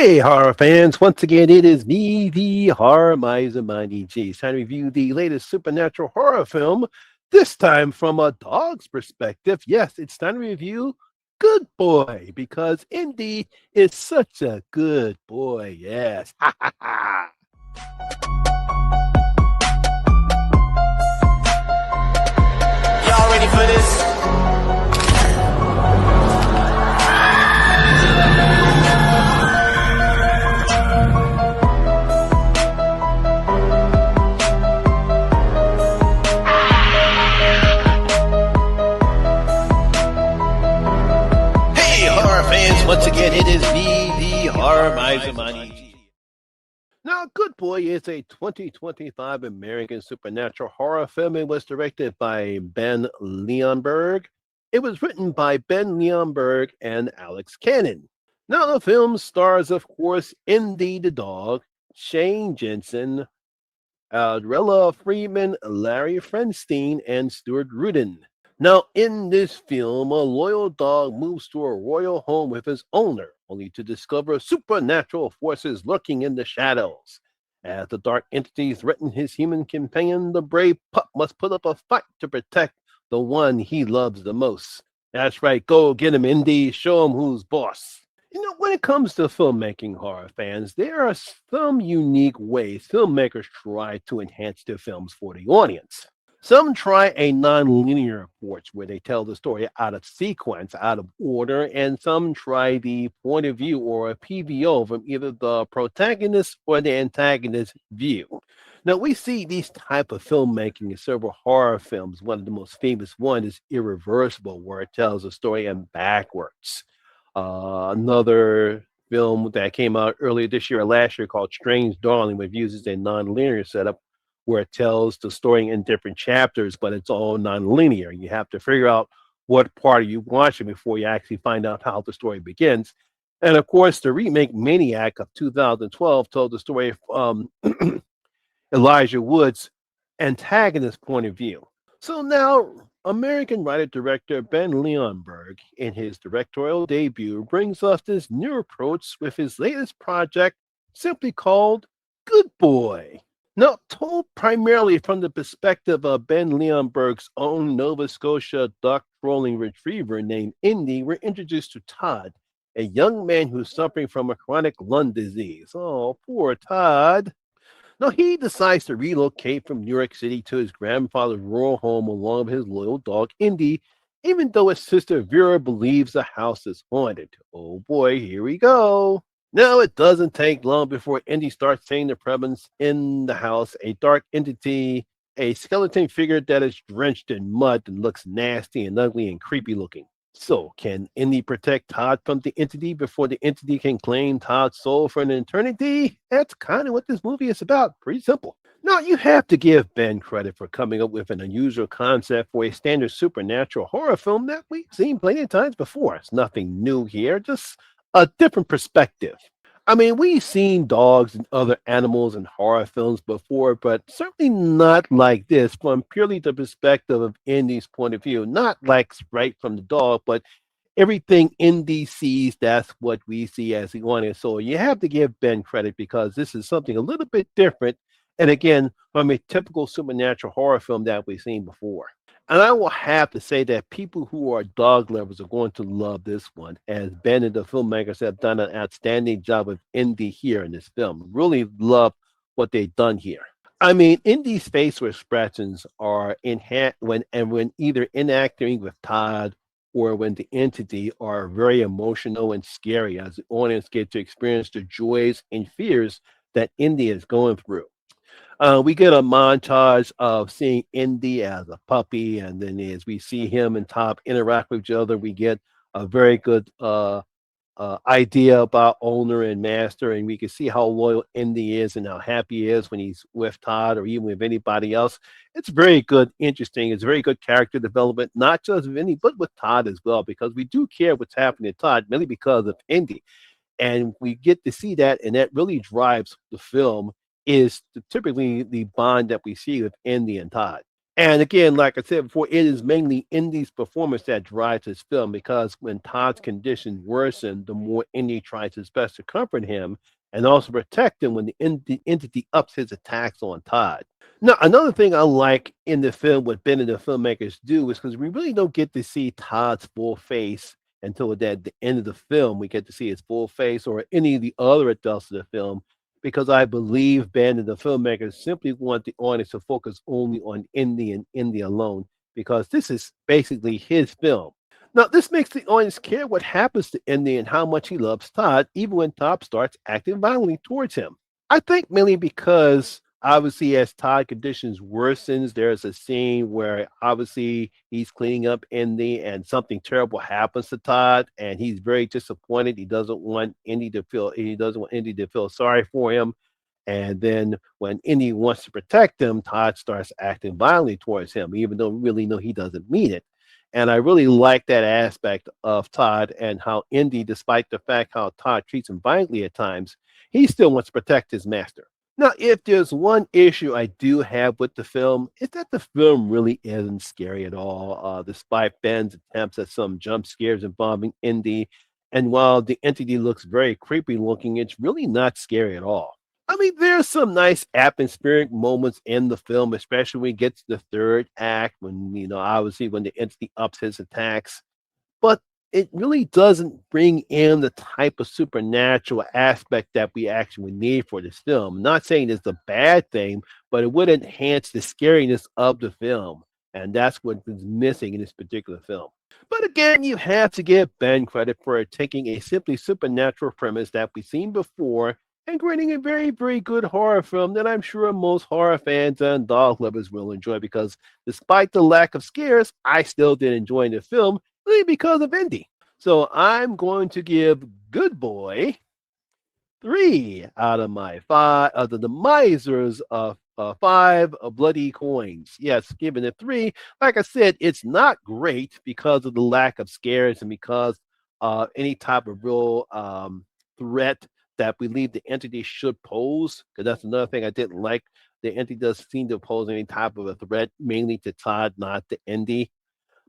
Hey, horror fans! Once again, it is me, the horror miser, Mindy G. It's time to review the latest supernatural horror film, this time from a dog's perspective. Yes, it's time to review Good Boy, because Indy is such a good boy. Yes. Ha ha ha. Y'all ready for this? Hey, horror fans! Once again, it is me, the horror miser, Mindy G. Now, Good Boy is a 2025 American supernatural horror film. It was directed by Ben Leonberg. It was written by Ben Leonberg and Alex Cannon. Now, the film stars, of course, Indy the dog, Shane Jensen, Rella Freeman, Larry Frenstein, and Stuart Rudin. Now, in this film, a loyal dog moves to a royal home with his owner, only to discover supernatural forces lurking in the shadows. As the dark entities threaten his human companion, the brave pup must put up a fight to protect the one he loves the most. That's right, go get him, Indy. Show him who's boss. When it comes to filmmaking, horror fans, there are some unique ways filmmakers try to enhance their films for the audience. Some try a non-linear approach where they tell the story out of sequence, out of order, and some try the point of view or a PVO from either the protagonist or the antagonist view. Now we see these type of filmmaking in several horror films. One of the most famous one is Irreversible, where it tells a story in backwards. Another film that came out earlier this year or last year called Strange Darling, which uses a non-linear setup where it tells the story in different chapters, but it's all non-linear. You have to figure out what part are you watching before you actually find out how the story begins. And of course, the remake Maniac of 2012 told the story from Elijah Wood's antagonist point of view. So now, American writer director Ben Leonberg, in his directorial debut, brings us this new approach with his latest project, simply called Good Boy. Now, told primarily from the perspective of Ben Leonberg's own Nova Scotia duck trolling retriever named Indy, we're introduced to Todd, a young man who's suffering from a chronic lung disease. Oh, poor Todd. Now, he decides to relocate from New York City to his grandfather's rural home along with his loyal dog, Indy, even though his sister Vera believes the house is haunted. Oh boy, here we go. Now, it doesn't take long before Indy starts seeing the presence in the house, a dark entity, a skeleton figure that is drenched in mud and looks nasty and ugly and creepy looking. So, can Indy protect Todd from the entity before the entity can claim Todd's soul for an eternity? That's kind of what this movie is about. Pretty simple. Now, you have to give Ben credit for coming up with an unusual concept for a standard supernatural horror film that we've seen plenty of times before. It's nothing new here, just a different perspective. I mean, we've seen dogs and other animals in horror films before, but certainly not like this from purely the perspective of Indy's point of view. Not like right from the dog, but everything Indy sees, that's what we see as the audience. So you have to give Ben credit because this is something a little bit different. And again, from a typical supernatural horror film that we've seen before. And I will have to say that people who are dog lovers are going to love this one, as Ben and the filmmakers have done an outstanding job with Indy here in this film. Really love what they've done here. I mean, Indy's facial expressions are when either interacting with Todd or when the entity are very emotional and scary, as the audience get to experience the joys and fears that Indy is going through. We get a montage of seeing Indy as a puppy, and then as we see him and Top interact with each other, we get a very good idea about owner and master, and we can see how loyal Indy is and how happy he is when he's with Todd or even with anybody else. It's very good, interesting. It's very good character development, not just with Indy, but with Todd as well, because we do care what's happening to Todd, mainly because of Indy. And we get to see that, and that really drives the film is typically the bond that we see with Indy and Todd. And again, like I said before, it is mainly Indy's performance that drives this film because when Todd's condition worsened, the more Indy tries his best to comfort him and also protect him when the entity ups his attacks on Todd. Now, another thing I like in the film, what Ben and the filmmakers do, is because we really don't get to see Todd's full face until at the end of the film. We get to see his full face or any of the other adults of the film because I believe Ben and the filmmakers simply want the audience to focus only on Indy and Indy alone because this is basically his film. Now, this makes the audience care what happens to Indy and how much he loves Todd, even when Todd starts acting violently towards him. I think mainly because obviously as Todd conditions worsens, there's a scene where obviously he's cleaning up Indy and something terrible happens to Todd and he's very disappointed. He doesn't want Indy to feel sorry for him. And then when Indy wants to protect him, Todd starts acting violently towards him, even though we really know he doesn't mean it. And I really like that aspect of Todd and how Indy, despite the fact how Todd treats him violently at times, he still wants to protect his master. Now, if there's one issue I do have with the film, it's that the film really isn't scary at all, despite Ben's attempts at some jump scares involving Indy. And while the entity looks very creepy looking, it's really not scary at all. I mean, there's some nice atmospheric moments in the film, especially when we get to the third act, when, obviously when the entity ups his attacks, but it really doesn't bring in the type of supernatural aspect that we actually need for this film. I'm not saying it's a bad thing, but it would enhance the scariness of the film. And that's what is missing in this particular film. But again, you have to give Ben credit for taking a simply supernatural premise that we've seen before and creating a very, very good horror film that I'm sure most horror fans and dog lovers will enjoy because despite the lack of scares, I still did enjoy the film really because of Indy. So I'm going to give Good Boy 3 out of my 5 of the misers of 5 bloody coins. Yes, giving it 3. Like I said, it's not great because of the lack of scares and because any type of real threat that we believe the entity should pose. Because that's another thing I didn't like. The entity does seem to pose any type of a threat, mainly to Todd, not to Indy.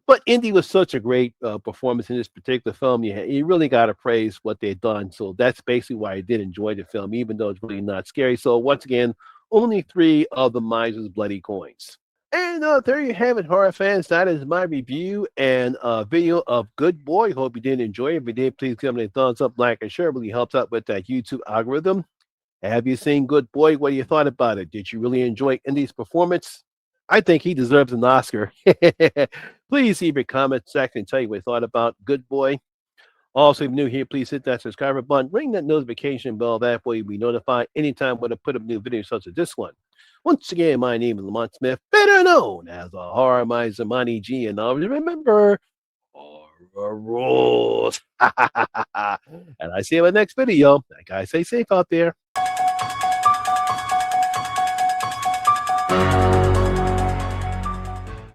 But Indy was such a great performance in this particular film. You really got to praise what they've done. So that's basically why I did enjoy the film, even though it's really not scary. So once again, only 3 of the miser's bloody coins. And there you have it, horror fans. That is my review and video of Good Boy. Hope you did enjoy it. If you did, please give me a thumbs up, like, and share. It really helps out with that YouTube algorithm. Have you seen Good Boy? What do you thought about it? Did you really enjoy Indy's performance? I think he deserves an Oscar. Please leave your comment section and tell you what you thought about Good Boy. Also, if you're new here, please hit that subscribe button, ring that notification bell. That way you'll be notified anytime when I put up new videos such as this one. Once again, my name is Lamont Smith, better known as a horror miser, Monty G. And always remember, horror rules. And I see you in the next video. Guys, stay safe out there.